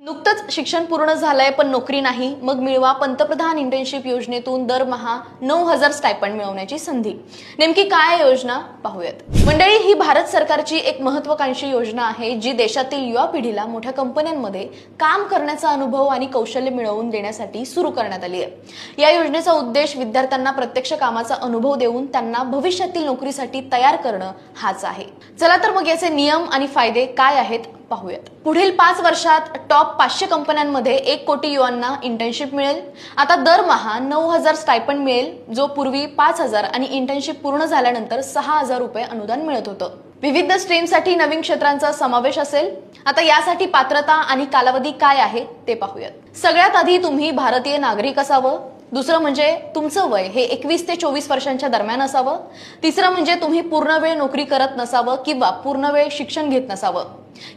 नुकतंच शिक्षण पूर्ण झालंय पण नोकरी नाही, मग मिळवा पंतप्रधान इंटर्नशिप योजनेतून दरमहा 9,000 स्टायपंड मिळवण्याची संधी। नेमकी काय योजना पाहूयात। मंडळी, ही भारत सरकारची एक महत्त्वाकांक्षी योजना आहे जी देशातील युवा पिढीला मोठ्या कंपन्यांमध्ये काम करण्याचा अनुभव आणि कौशल्य मिळवून देण्यासाठी सुरू करण्यात आली आहे। या योजनेचा उद्देश विद्यार्थ्यांना प्रत्यक्ष कामाचा अनुभव देऊन त्यांना भविष्यातील नोकरीसाठी तयार करणं हाच आहे। चला तर मग याचे नियम आणि फायदे काय आहेत पाहूयात। पुढील 5 वर्षात टॉप 500 कंपन्यांमध्ये 1 कोटी युवांना इंटर्नशिप मिळेल। आता दरमहा 9,000 स्टायपंड मिळेल, जो पूर्वी 5,000 आणि इंटर्नशिप पूर्ण झाल्यानंतर 6,000 रुपये अनुदान मिळत होतं। विविध स्ट्रीमसाठी नवीन क्षेत्रांचा समावेश असेल। आता यासाठी पात्रता आणि कालावधी काय आहे ते पाहूयात। सगळ्यात आधी तुम्ही भारतीय नागरिक असावं। दुसरं म्हणजे तुमचं वय हे 21 ते 24 वर्षांच्या दरम्यान असावं। तिसरं म्हणजे तुम्ही पूर्णवेळ नोकरी करत नसावं किंवा पूर्णवेळ शिक्षण घेत नसावं।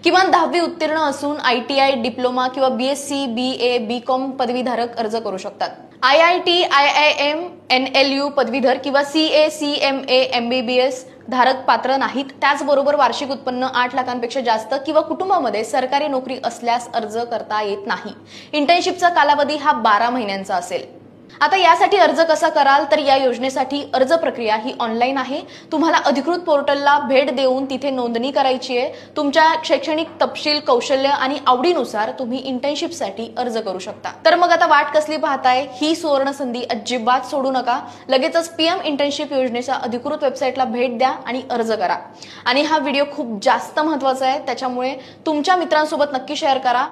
किमान 10वी उत्तीर्ण असून ITI, डिप्लोमा किंवा BSc, BA, BCom पदवीधारक अर्ज करू शकतात। IIT, IIM, NLU पदवीधर किंवा CA, CMA, MBBS धारक पात्र नाहीत। त्याचबरोबर वार्षिक उत्पन्न 8 लाखांपेक्षा जास्त किंवा कुटुंबामध्ये सरकारी नोकरी असल्यास अर्ज करता येत नाही। इंटर्नशिपचा कालावधी हा 12 महिन्यांचा असेल। आता यासाठी अर्ज कसा कराल, तर या योजनेसाठी अर्ज प्रक्रिया ही ऑनलाईन आहे। तुम्हाला अधिकृत पोर्टलला भेट देऊन तिथे नोंदणी करायची आहे। तुमच्या शैक्षणिक तपशील, कौशल्य आणि आवडीनुसार तुम्ही इंटर्नशिपसाठी अर्ज करू शकता। तर मग आता वाट कसली पाहताय? ही सुवर्ण संधी अजिबात सोडू नका। लगेचच PM इंटर्नशिप योजनेच्या अधिकृत वेबसाईटला भेट द्या आणि अर्ज करा। आणि हा व्हिडिओ खूप जास्त महत्त्वाचा आहे, त्याच्यामुळे तुमच्या मित्रांसोबत नक्की शेअर करा।